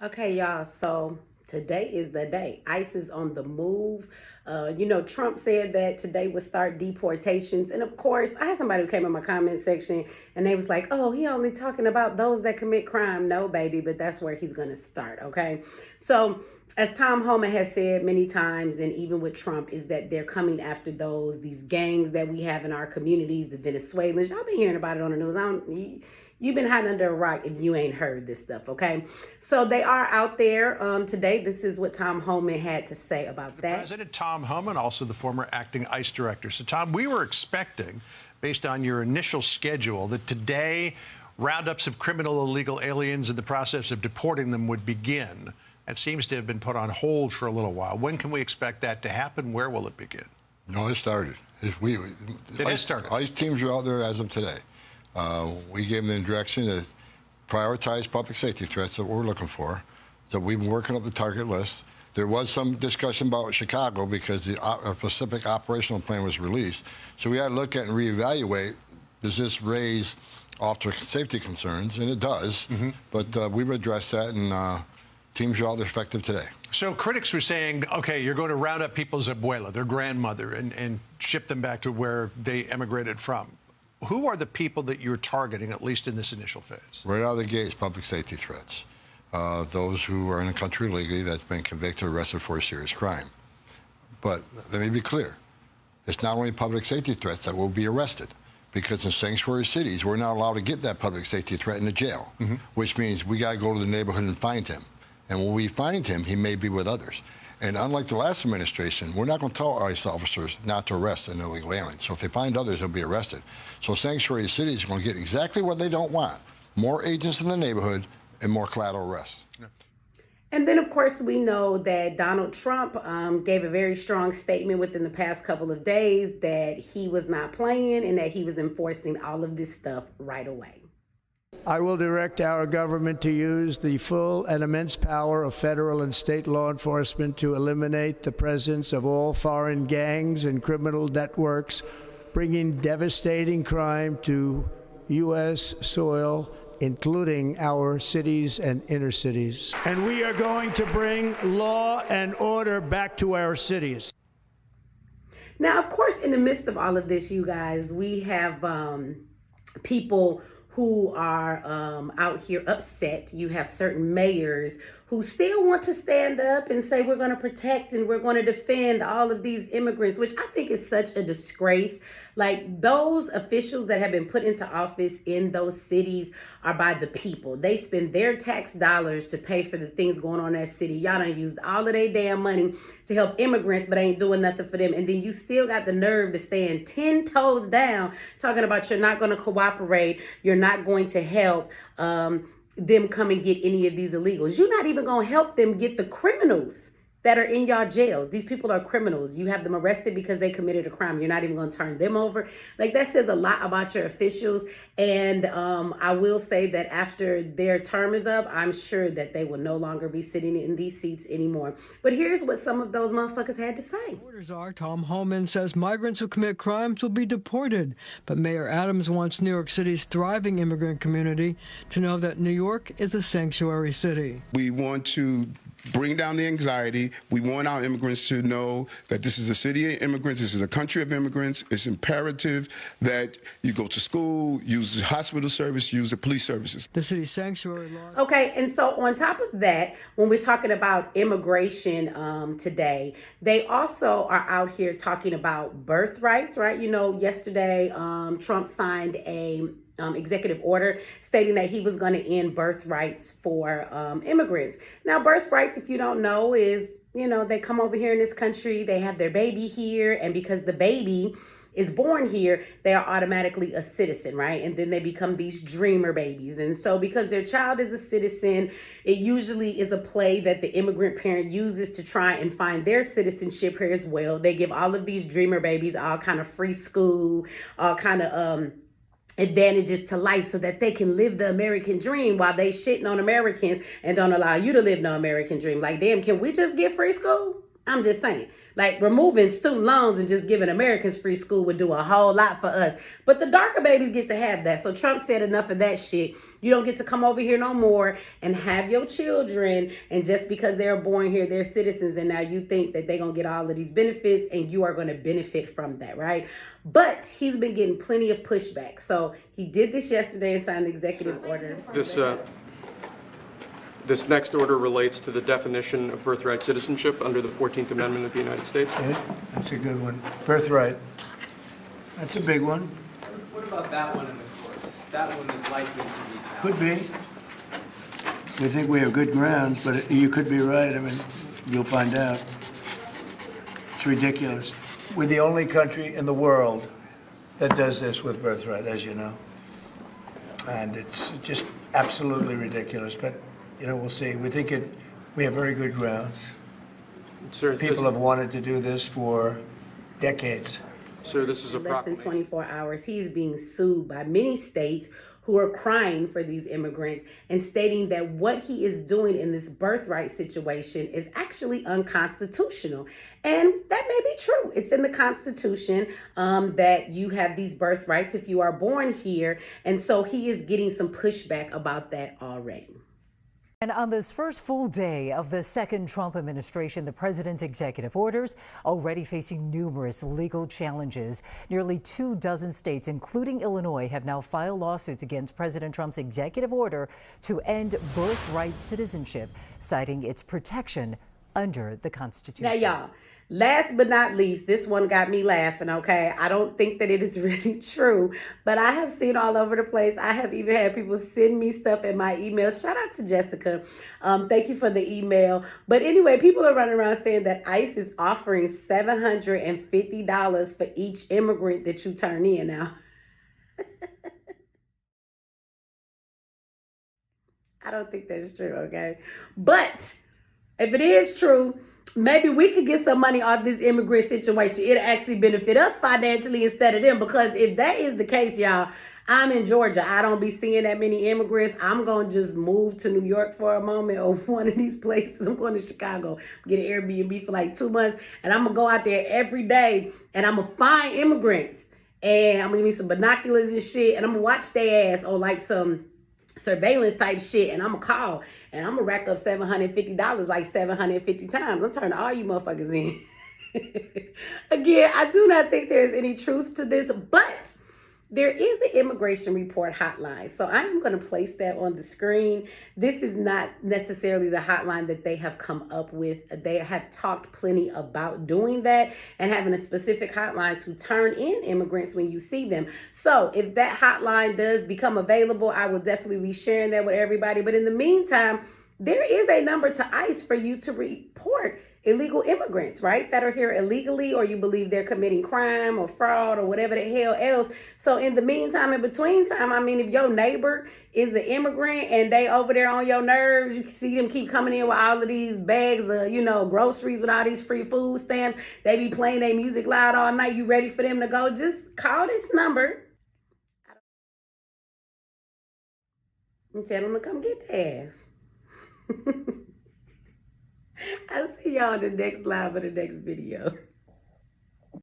Okay, y'all. So today is the day. ICE is on the move. Trump said that today would start deportations. And of course, I had somebody who came in my comment section and they was like, oh, he only talking about those that commit crime. No, baby, but that's where he's going to start. Okay. So as Tom Homan has said many times, and even with Trump, is that they're coming after these gangs that we have in our communities, the Venezuelans. Y'all been hearing about it on the news. You've been hiding under a rock if you ain't heard this stuff, okay? So they are out there today. This is what Tom Homan had to say about that. President Tom Homan, also the former acting ICE director. So, Tom, we were expecting, based on your initial schedule, that today roundups of criminal illegal aliens and the process of deporting them would begin. That seems to have been put on hold for a little while. When can we expect that to happen? Where will it begin? No, it started. It has started. ICE teams are out there as of today. We gave them the direction to prioritize public safety threats that we're looking for. So we've been working up the target list. There was some discussion about Chicago because the specific operational plan was released. So we had to look at and reevaluate, does this raise officer safety concerns? And it does. Mm-hmm. But we've addressed that, and teams are out there effective today. So critics were saying, okay, you're going to round up people's abuela, their grandmother, and ship them back to where they emigrated from. Who are the people that you're targeting, at least in this initial phase? Right out of the gates, public safety threats. Those who are in the country illegally that's been convicted or arrested for a serious crime. But let me be clear. It's not only public safety threats that will be arrested, because in sanctuary cities, we're not allowed to get that public safety threat in the jail, which means we got to go to the neighborhood and find him. And when we find him, he may be with others. And unlike the last administration, we're not going to tell ICE officers not to arrest an illegal alien. So if they find others, they'll be arrested. So sanctuary cities are going to get exactly what they don't want: more agents in the neighborhood and more collateral arrests. Yeah. And then, of course, we know that Donald Trump gave a very strong statement within the past couple of days that he was not playing and that he was enforcing all of this stuff right away. I will direct our government to use the full and immense power of federal and state law enforcement to eliminate the presence of all foreign gangs and criminal networks, bringing devastating crime to U.S. soil, including our cities and inner cities. And we are going to bring law and order back to our cities. Now, of course, in the midst of all of this, you guys, we have people who are out here upset. You have certain mayors who still want to stand up and say we're going to protect and we're going to defend all of these immigrants, which I think is such a disgrace. Like, those officials that have been put into office in those cities are by the people. They spend their tax dollars to pay for the things going on in that city. Y'all done used all of their damn money to help immigrants, but ain't doing nothing for them. And then you still got the nerve to stand 10 toes down talking about you're not going to cooperate, you're not going to help them come and get any of these illegals. You're not even going to help them get the criminals that are in y'all jails. These people are criminals. You have them arrested because they committed a crime. You're not even going to turn them over. Like, that says a lot about your officials. And I will say that after their term is up, I'm sure that they will no longer be sitting in these seats anymore. But here's what some of those motherfuckers had to say. Orders are, Tom Homan says migrants who commit crimes will be deported. But Mayor Adams wants New York City's thriving immigrant community to know that New York is a sanctuary city. We want to bring down the anxiety. We want our immigrants to know that this is a city of immigrants. This is a country of immigrants. It's imperative that you go to school, use the hospital service, use the police services. The city sanctuary law. Okay, and so on top of that, when we're talking about immigration today, they also are out here talking about birthrights, right? You know, yesterday, Trump signed a executive order stating that he was going to end birthrights for immigrants. Now, birthrights, if you don't know, is, they come over here in this country, they have their baby here, and because the baby is born here, they are automatically a citizen, right? And then they become these dreamer babies. And so because their child is a citizen, it usually is a play that the immigrant parent uses to try and find their citizenship here as well. They give all of these dreamer babies all kind of free school, all kind of advantages to life so that they can live the American dream while they shitting on Americans and don't allow you to live the American dream. Like, damn, can we just get free school? I'm just saying. Like, removing student loans and just giving Americans free school would do a whole lot for us. But the darker babies get to have that. So Trump said enough of that shit. You don't get to come over here no more and have your children. And just because they're born here, they're citizens. And now you think that they're going to get all of these benefits and you are going to benefit from that, right? But he's been getting plenty of pushback. So he did this yesterday and signed the executive order. This next order relates to the definition of birthright citizenship under the 14th Amendment of the United States. Yeah, that's a good one. Birthright. That's a big one. What about that one in the courts? That one is likely to be challenged. Could be. We think we have good grounds, but you could be right. I mean, you'll find out. It's ridiculous. We're the only country in the world that does this with birthright, as you know. And it's just absolutely ridiculous. But, you know, we'll see. We think we have very good grounds. Sir, People have wanted to do this for decades. Sir, this is a Less than proclamation. 24 hours, he's being sued by many states who are crying for these immigrants and stating that what he is doing in this birthright situation is actually unconstitutional. And that may be true. It's in the Constitution that you have these birthrights if you are born here. And so he is getting some pushback about that already. And on this first full day of the second Trump administration, the president's executive orders already facing numerous legal challenges. Nearly 24 states, including Illinois, have now filed lawsuits against President Trump's executive order to end birthright citizenship, citing its protection under the Constitution. Now, y'all, last but not least, this one got me laughing, okay? I don't think that it is really true, but I have seen all over the place. I have even had people send me stuff in my email. Shout out to Jessica. Thank you for the email. But anyway, people are running around saying that ICE is offering $750 for each immigrant that you turn in now. I don't think that's true, okay? But if it is true, maybe we could get some money off this immigrant situation. It'll actually benefit us financially instead of them. Because if that is the case, y'all, I'm in Georgia. I don't be seeing that many immigrants. I'm going to just move to New York for a moment or one of these places. I'm going to Chicago, get an Airbnb for like 2 months. And I'm going to go out there every day and I'm going to find immigrants. And I'm going to give me some binoculars and shit. And I'm going to watch their ass on like some surveillance type shit, and I'm gonna call and I'm gonna rack up $750 like 750 times. I'm turning all you motherfuckers in. Again, I do not think there's any truth to this, but there is an immigration report hotline. So I am going to place that on the screen. This is not necessarily the hotline that they have come up with. They have talked plenty about doing that and having a specific hotline to turn in immigrants when you see them. So if that hotline does become available, I will definitely be sharing that with everybody. But in the meantime, there is a number to ICE for you to report illegal immigrants, right, that are here illegally, or you believe they're committing crime or fraud or whatever the hell else. So in the meantime, in between time, I mean, if your neighbor is an immigrant and they over there on your nerves, you can see them keep coming in with all of these bags of, you know, groceries with all these free food stamps. They be playing their music loud all night. You ready for them to go? Just call this number and tell them to come get their ass. I'll see y'all in the next live or the next video.